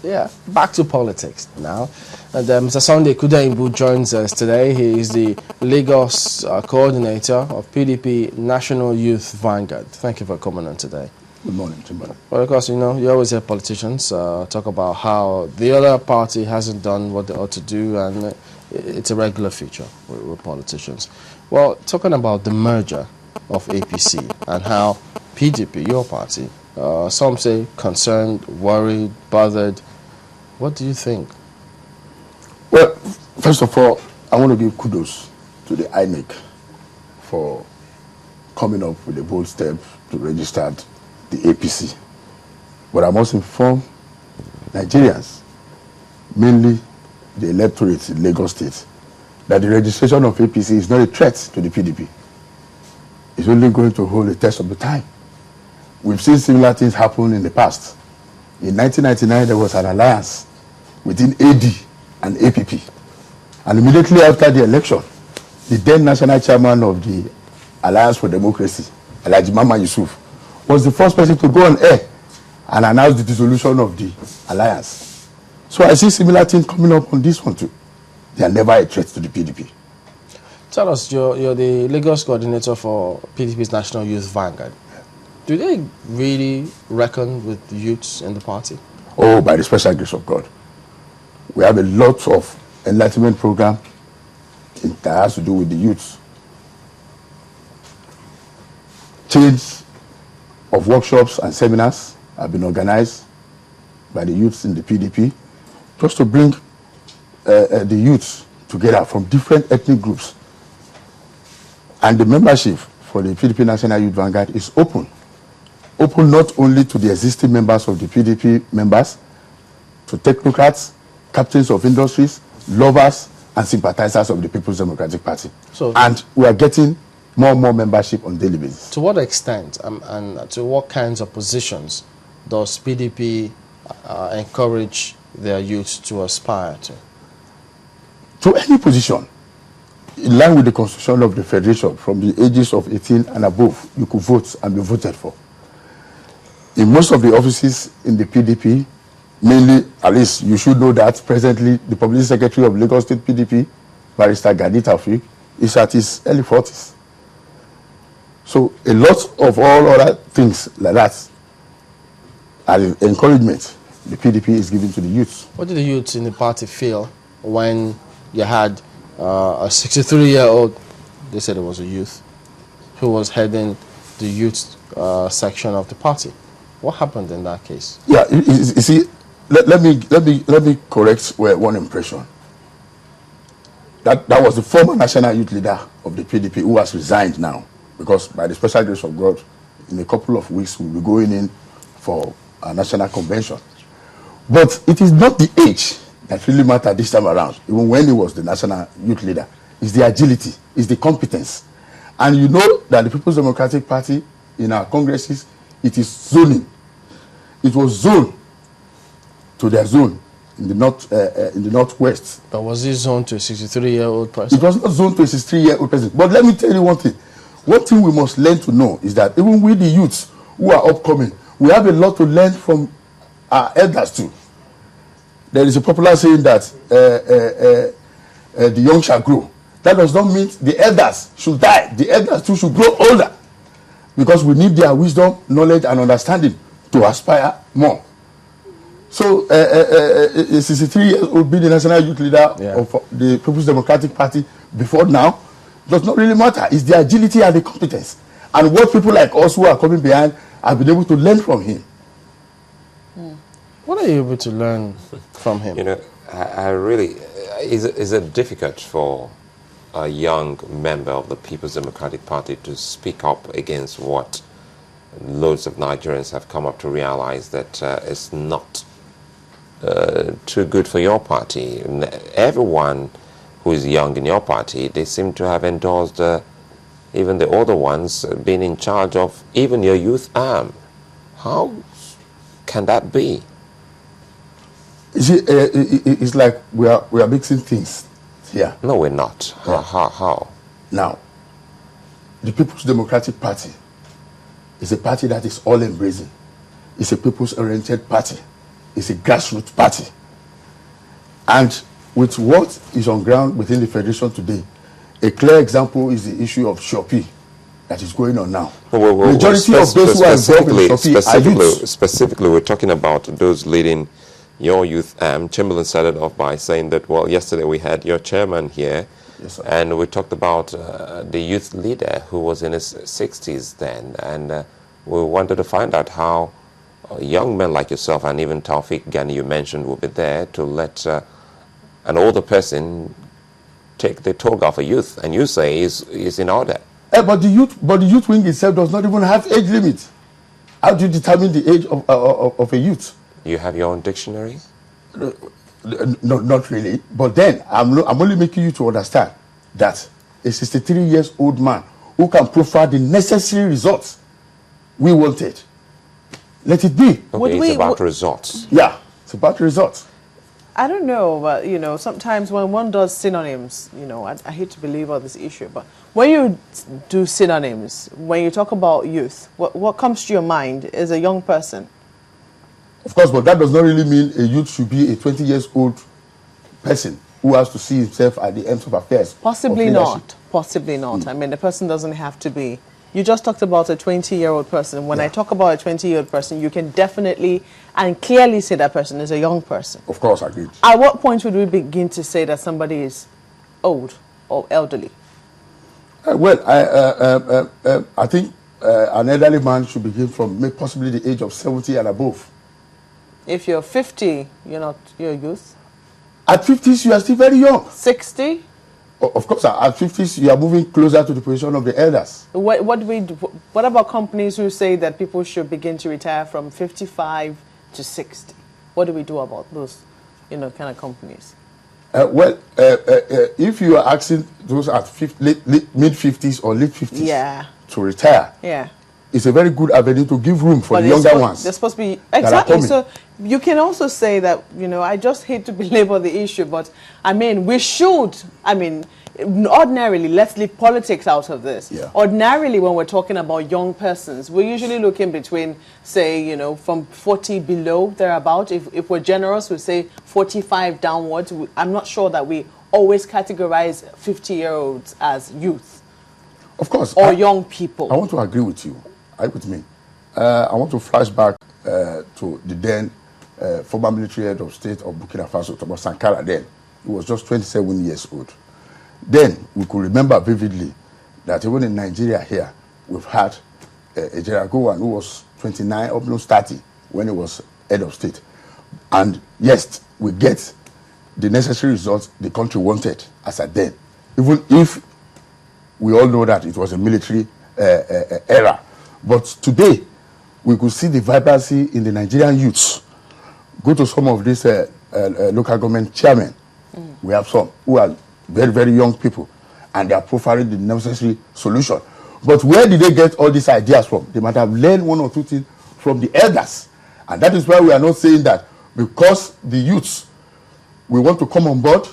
Yeah, back to politics now. And Mr. Sunday Kudaimbu joins us today. He is the Lagos coordinator of PDP National Youth Vanguard. Thank you for coming on today. Good morning, Timber. Well, of course, you know, you always hear politicians talk about how the other party hasn't done what they ought to do, and it's a regular feature with politicians. Well, talking about the merger of APC and how PDP, your party, some say concerned, worried, bothered. What do you think? Well, first of all, I want to give kudos to the INEC for coming up with a bold step to register the APC. But I must inform Nigerians, mainly the electorate in Lagos State, that the registration of APC is not a threat to the PDP. It's only going to hold the test of the time. We've seen similar things happen in the past. In 1999, there was an alliance within AD and APP. And immediately after the election, the then national chairman of the Alliance for Democracy, Alhaji Mama Yusuf, was the first person to go on air and announce the dissolution of the alliance. So I see similar things coming up on this one too. They are never a threat to the PDP. Tell us, you're the Lagos coordinator for PDP's National Youth Vanguard. Do they really reckon with the youths in the party? Oh, by the special grace of God. We have a lot of enlightenment program that has to do with the youths. Chains of workshops and seminars have been organized by the youths in the PDP just to bring the youths together from different ethnic groups. And the membership for the PDP National Youth Vanguard is open. Open not only to the existing members of the PDP members, to technocrats, captains of industries, lovers, and sympathizers of the People's Democratic Party. And we are getting more and more membership on a daily basis. To what extent and to what kinds of positions does PDP encourage their youth to aspire to? To any position. In line with the constitution of the Federation, from the ages of 18 and above, you could vote and be voted for. In most of the offices in the PDP, mainly, at least you should know that presently the Public Secretary of Lagos State PDP, Barrister Gani Taufik, is at his early 40s. So a lot of all other things like that are encouragement the PDP is giving to the youth. What did the youths in the party feel when you had a 63-year-old, they said it was a youth, who was heading the youth section of the party? What happened in that case? Yeah, you see, let me correct one impression. That was the former national youth leader of the PDP who has resigned now, because by the special grace of God, in a couple of weeks we'll be going in for a national convention. But it is not the age that really mattered this time around, even when he was the national youth leader. It's the agility, it's the competence. And you know that the People's Democratic Party in our congresses, it is zoning. It was zoned to their zone in the northwest. But was it zoned to a 63-year-old person? It was not zoned to a 63-year-old person. But let me tell you one thing. One thing we must learn to know is that even with the youths who are upcoming, we have a lot to learn from our elders too. There is a popular saying that the young shall grow. That does not mean the elders should die. The elders too should grow older, because we need their wisdom, knowledge, and understanding to aspire more. So, a 63-year-old being the national youth leader of the People's Democratic Party before now does not really matter. It's the agility and the competence. And what people like us who are coming behind have been able to learn from him. What are you able to learn from him? You know, I really, is it difficult for a young member of the People's Democratic Party to speak up against what loads of Nigerians have come up to realize that it's not too good for your party? Everyone who is young in your party, they seem to have endorsed even the older ones being in charge of even your youth arm. How can that be? You see, it's like we are mixing things here. No, we're not. Yeah. How? Now, the People's Democratic Party is a party that is all-embracing. It's a people's-oriented party. is a grassroots party. And with what is on ground within the Federation today, a clear example is the issue of Shopee that is going on now. Majority of those who are involved in Shopee are youths. Specifically, we're talking about those leading your youth. Chamberlain started off by saying that, well, yesterday we had your chairman here, Yes, sir. and we talked about the youth leader who was in his 60s then, and we wanted to find out how young men like yourself and even Taufik Ghani you mentioned will be there to let an older person take the toga of a youth, and you say is in order. But the youth wing itself does not even have age limit. How do you determine the age of a youth? You have your own dictionary? No, not really. But then I'm only making you to understand that a 63 years old man who can provide the necessary results we wanted, let it be. Okay, it's about results. Yeah, it's about results. I don't know, but you know, sometimes when one does synonyms, you know, I hate to believe on this issue, but when you do synonyms, when you talk about youth, what comes to your mind is a young person? Of course, but that does not really mean a youth should be a 20 years old person who has to see himself at the ends of affairs. Possibly not. Possibly not. I mean, the person doesn't have to be. You just talked about a 20-year-old person. When I talk about a 20-year-old person, you can definitely and clearly say that person is a young person. Of course, I agree. At what point would we begin to say that somebody is old or elderly? I think an elderly man should begin from possibly the age of 70 and above. If you're 50, you're a youth. At 50s, you are still very young. 60? Of course, at 50s, you are moving closer to the position of the elders. What about companies who say that people should begin to retire from 55 to 60? What do we do about those, kind of companies? If you are asking those at mid-50s or late 50s to retire, it's a very good avenue to give room for the younger ones. They're supposed to be, exactly. So you can also say that, I just hate to belabor the issue, but we should, ordinarily, let's leave politics out of this. Yeah. Ordinarily, when we're talking about young persons, we're usually looking between, say, from 40 below, thereabout. If we're generous, we say 45 downwards. I'm not sure that we always categorize 50-year-olds as youth. Of course. Or young people. I want to agree with you. With me. I want to flash back to the then former military head of state of Burkina Faso, Thomas Sankara then. He was just 27 years old. Then we could remember vividly that even in Nigeria here, we've had a General Gowon who was 29, almost 30, when he was head of state. And yes, we get the necessary results the country wanted as at then. Even if we all know that it was a military era. But today, we could see the vibrancy in the Nigerian youths. Go to some of these local government chairmen. We have some who are very, very young people, and they are profiling the necessary solution. But where did they get all these ideas from? They might have learned one or two things from the elders. And that is why we are not saying that because the youths, we want to come on board,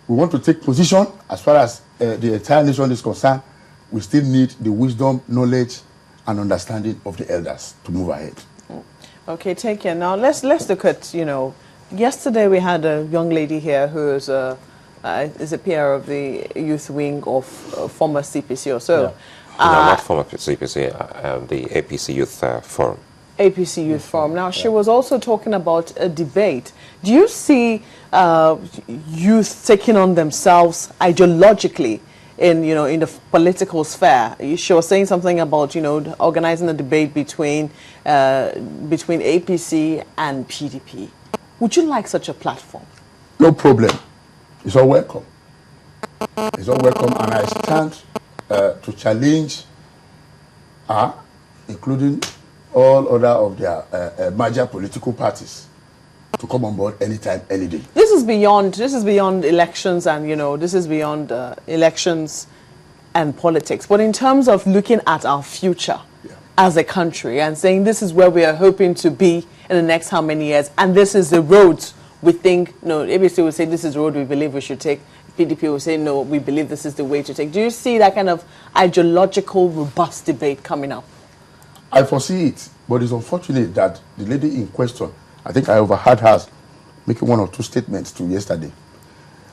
we want to take position as far as the entire nation is concerned, we still need the wisdom, knowledge, and understanding of the elders to move ahead. Okay, take care. Now let's look at, yesterday we had a young lady here who is a peer of the youth wing of former CPC or so. No, not former CPC, the APC Youth Forum. APC Youth Forum. Now, she was also talking about a debate. Do you see youth taking on themselves ideologically in the political sphere? She was saying something about organizing a debate between APC and PDP. Would you like such a platform? No problem. It's all welcome. It's all welcome, and I stand to challenge her, including all other of their major political parties, to come on board anytime, any day. This is beyond elections, and this is beyond elections and politics. But in terms of looking at our future as a country and saying this is where we are hoping to be in the next how many years, and this is the road we think, ABC will say this is the road we believe we should take. PDP will say no, we believe this is the way to take. Do you see that kind of ideological, robust debate coming up? I foresee it, but it's unfortunate that the lady in question I think I overheard her making one or two statements to yesterday.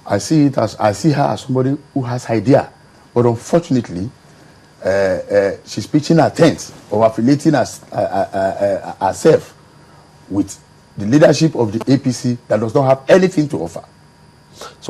I see her as somebody who has idea, but unfortunately, she's pitching her tent or affiliating herself with the leadership of the APC that does not have anything to offer. So